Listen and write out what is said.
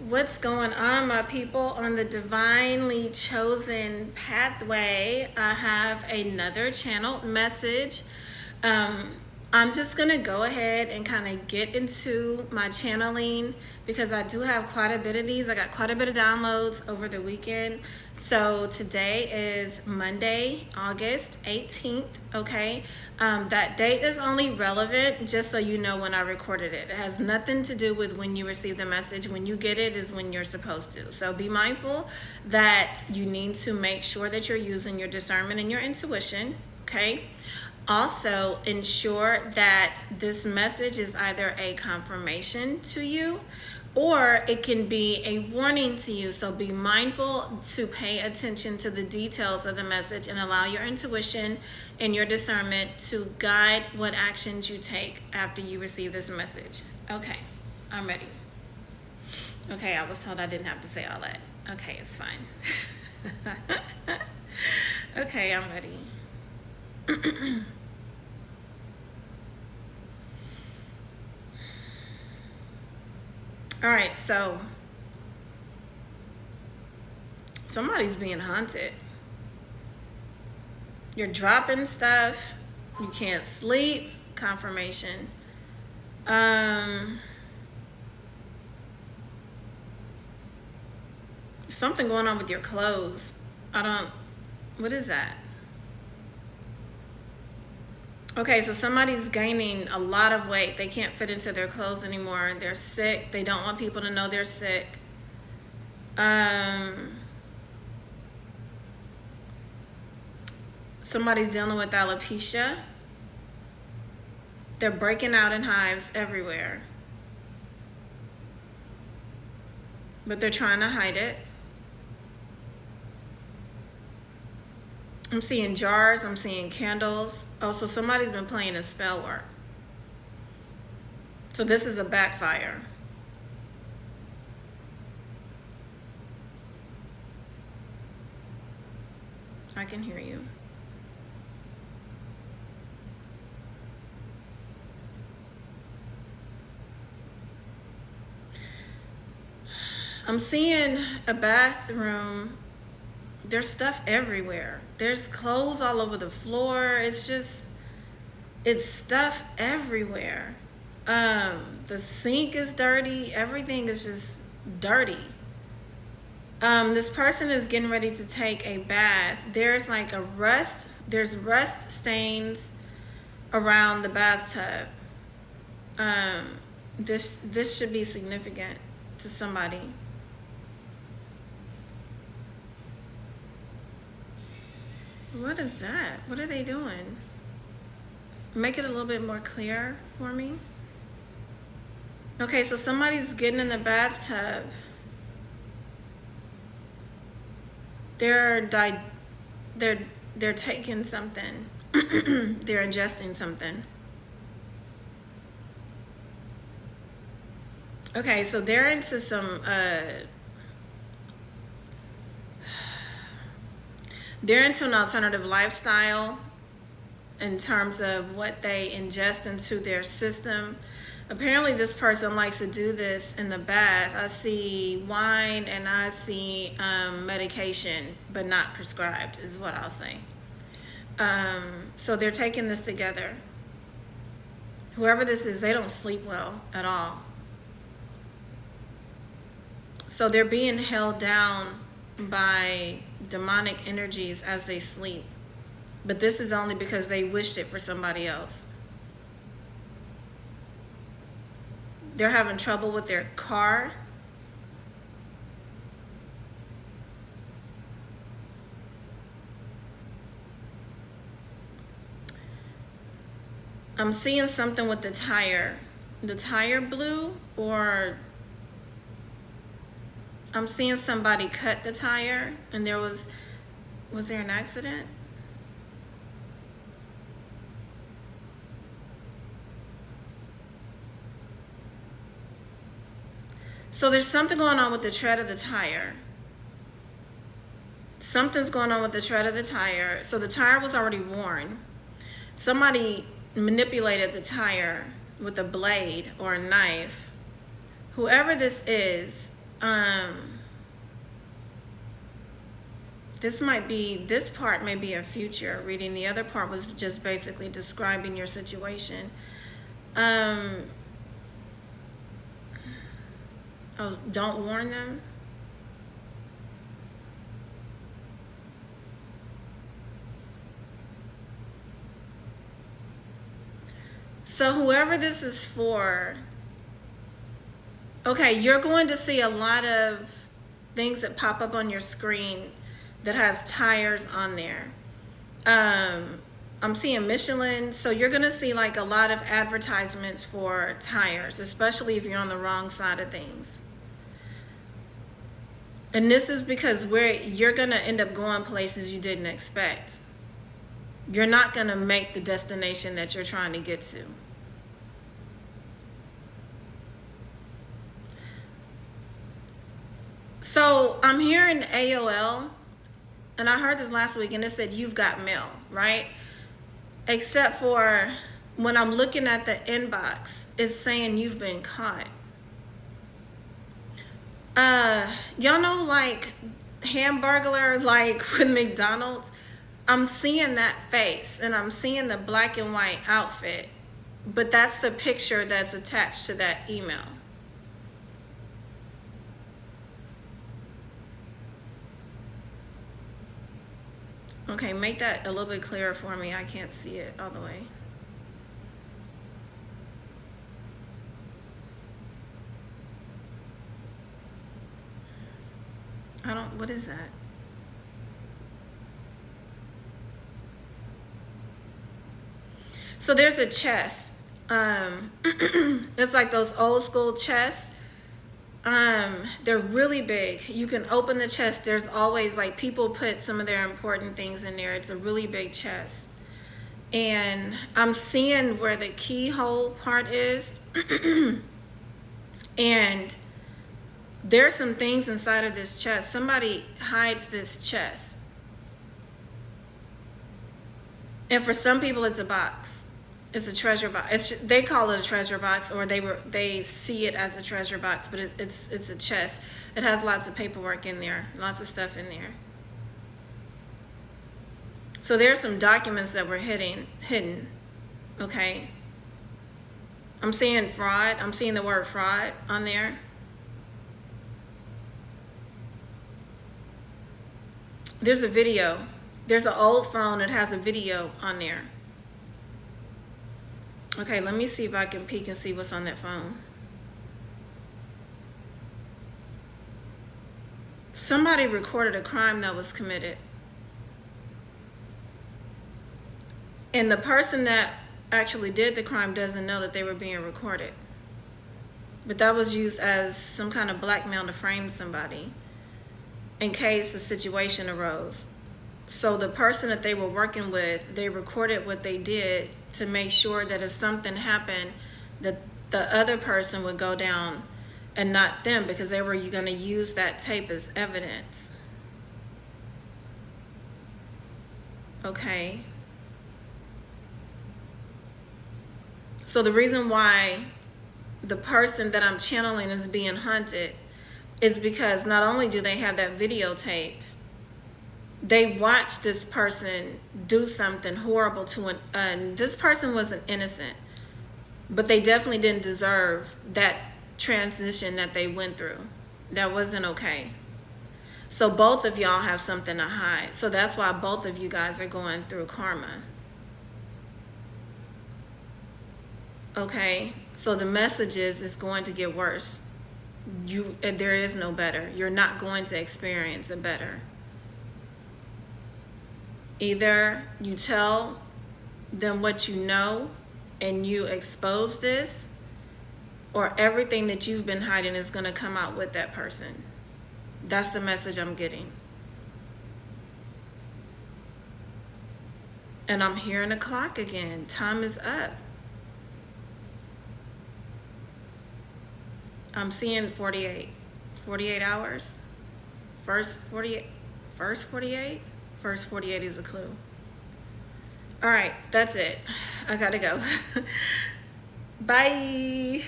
What's going on, my people, on the divinely chosen pathway? I have another channel message. Um, I'm just gonna go ahead and kind of get into my channeling because I do have quite a bit of these. I got quite a bit of downloads over the weekend. So today is Monday, August 18th. Okay, that date is only relevant just so you know when I recorded it. It has nothing to do with when you receive the message. When you get it is when you're supposed to. So be mindful that you need to make sure that you're using your discernment and your intuition. Okay. Also, ensure that this message is either a confirmation to you or it can be a warning to you. So be mindful to pay attention to the details of the message and allow your intuition and your discernment to guide what actions you take after you receive this message. Okay, I'm ready. Okay, I was told I didn't have to say all that. Okay, it's fine. Okay, I'm ready. All right, so somebody's being haunted. You're dropping stuff. You can't sleep. Confirmation. Something going on with your clothes. What is that? Okay, so somebody's gaining a lot of weight. They can't fit into their clothes anymore. They're sick. They don't want people to know they're sick. Somebody's dealing with alopecia. They're breaking out in hives everywhere. But they're trying to hide it. I'm seeing jars, I'm seeing candles. Oh, so somebody's been playing a spell work. So this is a backfire. I can hear you. I'm seeing a bathroom. There's stuff everywhere. There's clothes all over the floor. It's stuff everywhere. The sink is dirty. Everything is just dirty. This person is getting ready to take a bath. There's like there's rust stains around the bathtub. This should be significant to somebody. What is that? What are they doing? Make it a little bit more clear for me. Okay, so somebody's getting in the bathtub. They're taking something. They're ingesting something. Okay, so they're into some they're into an alternative lifestyle in terms of what they ingest into their system. Apparently this person likes to do this in the bath. I see wine and I see medication, but not prescribed, is what I'll say. So they're taking this together. Whoever this is, they don't sleep well at all. So they're being held down by demonic energies as they sleep. But this is only because they wished it for somebody else. They're having trouble with their car. I'm seeing something with the tire. The tire blew, or I'm seeing somebody cut the tire and was there an accident? So there's something going on with the tread of the tire. Something's going on with the tread of the tire. So the tire was already worn. Somebody manipulated the tire with a blade or a knife. Whoever this is, This part may be a future reading. The other part was just basically describing your situation. Oh, don't warn them. So whoever this is for, okay, you're going to see a lot of things that pop up on your screen that has tires on there. I'm seeing Michelin, so you're going to see like a lot of advertisements for tires, especially if you're on the wrong side of things. And this is because you're going to end up going places you didn't expect. You're not going to make the destination that you're trying to get to. So I'm hearing AOL, and I heard this last week, and it said you've got mail, right? Except for when I'm looking at the inbox, it's saying you've been caught. Y'all know like Hamburglar, like with McDonald's? I'm seeing that face, and I'm seeing the black and white outfit, but that's the picture that's attached to that email. Okay, make that a little bit clearer for me. I can't see it all the way. What is that? So there's a chest. It's like those old school chests. They're really big. You can open the chest. There's always like people put some of their important things in there. It's a really big chest. And I'm seeing where the keyhole part is. And there's some things inside of this chest. Somebody hides this chest. And for some people it's a box. It's a treasure box. They call it a treasure box, or they see it as a treasure box, but it's a chest. It has lots of paperwork in there, lots of stuff in there. So there's some documents that were hidden. Okay. I'm seeing fraud. I'm seeing the word fraud on there. There's a video. There's an old phone that has a video on there. Okay, let me see if I can peek and see what's on that phone. Somebody recorded a crime that was committed. And the person that actually did the crime doesn't know that they were being recorded. But that was used as some kind of blackmail to frame somebody in case a situation arose. So the person that they were working with, they recorded what they did to make sure that if something happened, that the other person would go down and not them, because they were going to use that tape as evidence. Okay. So the reason why the person that I'm channeling is being hunted is because not only do they have that videotape, they watched this person do something horrible to this person wasn't innocent, but they definitely didn't deserve that transition that they went through. That wasn't okay. So both of y'all have something to hide. So that's why both of you guys are going through karma. Okay, so the message is it's going to get worse. There is no better. You're not going to experience a better. Either you tell them what you know and you expose this, or everything that you've been hiding is going to come out with that person. That's the message I'm getting. And I'm hearing the clock again. Time is up. I'm seeing 48 hours. First 48 is a clue. All right, that's it. I gotta go. Bye.